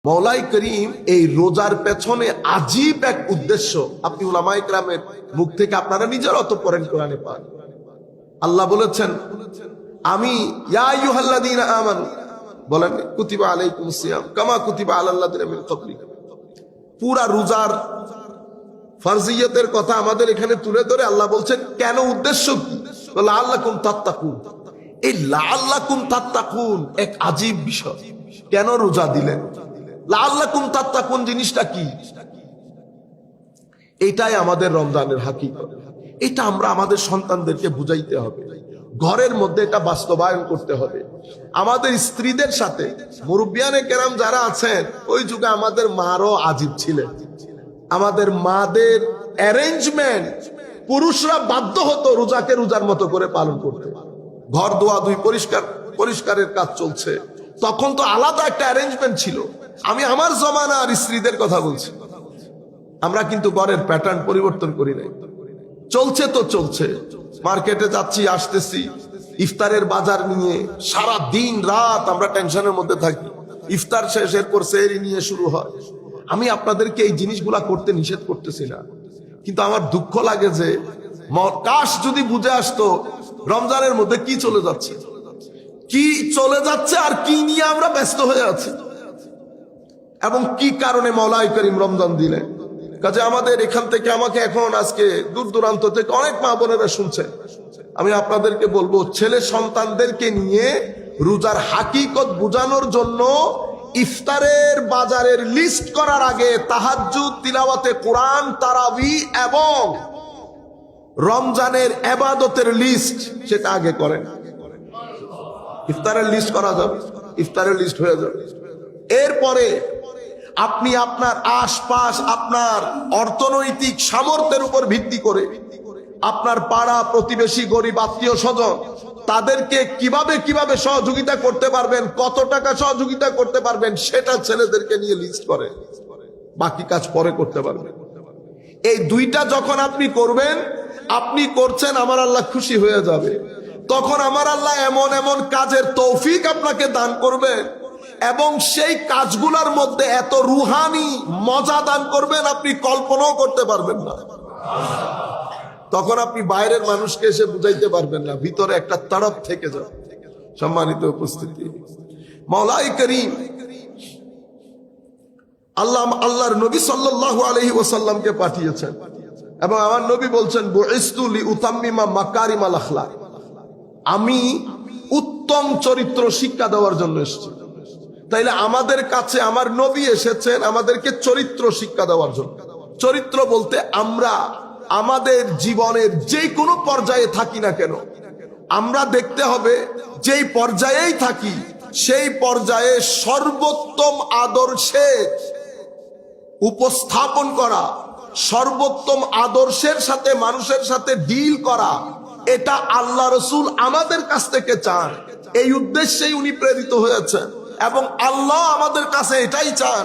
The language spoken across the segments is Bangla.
মওলাই করিম এই রোজার পেছনে আজীব এক উদ্দেশ্য আপনি উলামায়ে কেরামের মুখ থেকে আপনারা নিজেরা অত পড়েন কোরআনে পান। আল্লাহ বলেছেন, আমি ইয়া আইয়ুহাল্লাযীনা আমানু বলেন কুতিবা আলাইকুমুস সিয়াম কামা কুতিবা আলাল লাযীনা মিন ক্বাবলিকুম। পুরা রোজার ফরজিয়তের কথা আমাদের এখানে তুলে ধরে আল্লাহ বলছেন কেন, উদ্দেশ্য কি? লাআল্লাকুম তাত্তাকুন। এই লাআল্লাকুম তাত্তাকুন এক আজীব বিষয়। কেন রোজা দিলেন? লাআল্লাকুম তাত্তাকুন জিনিসটা কি? এটাই আমাদের রমজানের হাকিকত। এটা আমরা আমাদের সন্তানদেরকে বুঝাইতে হবে, ঘরের মধ্যে এটা বাস্তবায়ন করতে হবে। আমাদের স্ত্রীদের সাথে মুরব্বিয়ানে কেরাম যারা আছেন, ওই যুগে আমাদের মারও আজীব ছিলেন। আমাদের মাদের অ্যারেঞ্জমেন্ট, পুরুষরা বাধ্য হতো রোজাকে রোজার মতো করে পালন করতে। ঘর দোয়া দুই পরিষ্কারের কাজ চলছে, তখন তো আলাদা একটা অ্যারেঞ্জমেন্ট ছিল। আমি আমার জমানার স্ত্রীদের কথা বলছি। আমরা কিন্তু ঘরের প্যাটার্ন পরিবর্তন করি নাই। চলছে তো চলছে, মার্কেটে যাচ্ছি আসতেছি, ইফতারের বাজার নিয়ে সারা দিন রাত আমরা টেনশনের মধ্যে থাকি। ইফতার শেষ, এরপর সেহরি নিয়ে শুরু হয়। আমি আপনাদেরকে এই জিনিসগুলা করতে নিষেধ করতেছি না, কিন্তু আমার দুঃখ লাগে যে কাশ যদি বুঝে আসতো রমজানের মধ্যে কি চলে যাচ্ছে, আর কি নিয়ে আমরা ব্যস্ত হয়ে আছি এবং কি কারণে মওলাই করিম রমজান দিলেন। কাজে আমাদের এখান থেকে আমাকে এখন আজকে দূর দূরান্ত থেকে অনেক মা বোনেরা শুনছেন, আমি আপনাদেরকে বলবো ছেলে সন্তানদেরকে নিয়ে রোজার হাকিকত বোঝানোর জন্য ইফতারের বাজারের লিস্ট করার আগে তাহাজ্জুদ, তিলাওয়াতে কোরআন, তারাবি এবং রমজানের ইবাদতের লিস্ট সেটা আগে করেন। ইফতারের লিস্ট করা যাবে, ইফতারের লিস্ট হয়ে যাবে। এরপরে আপনি আপনার আশপাশ, আপনার অর্থনৈতিক সামর্থ্যের উপর ভিত্তি করে আপনার পাড়া প্রতিবেশী, গরিব আত্মীয় স্বজন, তাদেরকে কিভাবে সহযোগিতা করতে পারবেন, কত টাকা সহযোগিতা করতে পারবেন, সেটা ছেলেদেরকে নিয়ে লিস্ট করে বাকি কাজ পরে করতে পারবেন। এই দুইটা যখন আপনি করবেন, আপনি করছেন, আমার আল্লাহ খুশি হয়ে যাবে। তখন আমার আল্লাহ এমন এমন কাজের তৌফিক আপনাকে দান করবেন এবং সেই কাজগুলোর মধ্যে এত রুহানি মজা দান করবেন আপনি কল্পনাও করতে পারবেন না। তখন আপনি বাইরের মানুষকে এসে বুঝাইতে পারবেন না, ভিতরে একটা তড়প থেকে যাবে। সম্মানিত উপস্থিতি, মওলাই করিম আল্লাহর নবী সাল্লাল্লাহু আলাইহি ওয়াসাল্লামকে পাঠিয়েছেন এবং আমার নবী বলছেন, বুইসতু লিউতাম্মিমা মাকারিমাল আখলাক। আমি উত্তম চরিত্র শিক্ষা দেওয়ার জন্য এসেছি। তাইলে আমাদের কাছে আমার নবী এসেছেন আমাদেরকে চরিত্র শিক্ষা দেওয়ার জন্য। চরিত্র বলতে আমরা আমাদের জীবনের যে কোনো পর্যায়ে থাকি না কেন, আমরা দেখতে হবে যেই পর্যায়েই থাকি সেই পর্যায়ে সর্বোত্তম আদর্শে উপস্থাপন করা, সর্বোত্তম আদর্শের সাথে মানুষের সাথে ডিল করা, এটা আল্লাহ রসুল আমাদের কাছ থেকে চান। এই উদ্দেশ্যেই উনি প্রেরিত হয়েছেন এবং আল্লাহ আমাদের কাছে এটাই চান,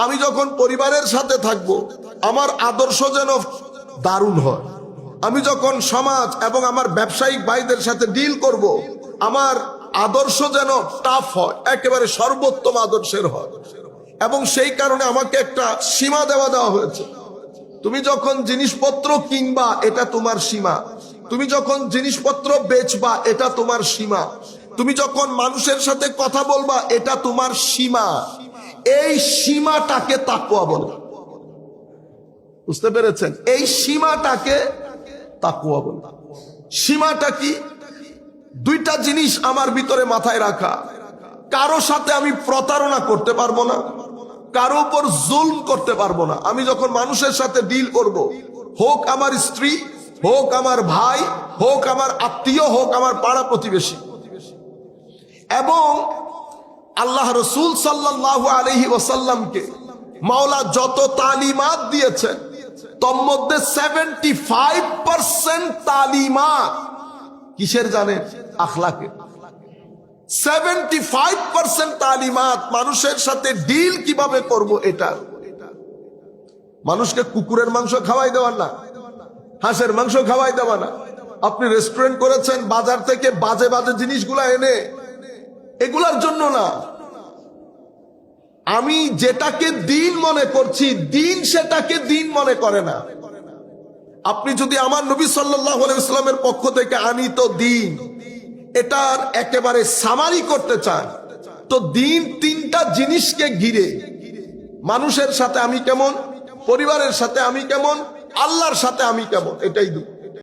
আমি যখন পরিবারের সাথে থাকব আমার আদর্শ যেন দারুণ হয়। আমি যখন সমাজ এবং আমার ব্যবসায়িক ভাইদের সাথে ডিল করব, আমার আদর্শ যেন টাফ হয়, একেবারে সর্বোত্তম আদর্শের হয়। এবং সেই কারণে আমাকে একটা সীমা দেওয়া হয়েছে। তুমি যখন জিনিসপত্র কিনবা এটা তোমার সীমা, তুমি যখন জিনিসপত্র বেচবা এটা তোমার সীমা, তুমি যখন মানুষের সাথে কথা বলবা এটা তোমার সীমা। এই সীমাটাকে তাকওয়া বলে। বুঝতে পেরেছেন? এই সীমাটাকে তাকওয়া বলে। সীমাটা কি? দুইটা জিনিস আমার ভিতরে মাথায় রাখা, কারো সাথে আমি প্রতারণা করতে পারবো না, কারো উপর জুলম করতে পারবো না। আমি যখন মানুষের সাথে ডিল করব, হোক আমার স্ত্রী, হোক আমার ভাই, হোক আমার আত্মীয়, হোক আমার পাড়া প্রতিবেশী। এবং আল্লাহ রসুল সাল্লাল্লাহু আলাইহি ওয়াসাল্লামকে মাওলা যত তালিমাত দিয়েছেন তোর মধ্যে 75% তালিমাত কিসের জানেন? আখলাকে। 75% তালিমাত মানুষের সাথে ডিল কিভাবে করব এটা। মানুষকে কুকুরের মাংস খাওয়াই দেওয়ার না, হাঁসের মাংস খাওয়াই দেওয়া না। আপনি রেস্টুরেন্ট করেছেন, বাজার থেকে বাজে বাজে জিনিসগুলা এনে এগুলার জন্য না। আমি যেটাকে দিন মনে করছি, দিন সেটাকে দিন মনে করে না। আপনি যদি আমার নবী সাল্লাল্লাহু আলাইহি ওয়াসাল্লামের পক্ষ থেকে আনিত দিন এটার একেবারে সামারি করতে চান, তো দিন তিনটা জিনিসকে ঘিরে। মানুষের সাথে আমি কেমন, পরিবারের সাথে আমি কেমন, আল্লাহর সাথে আমি কেমন, এটাই দিন।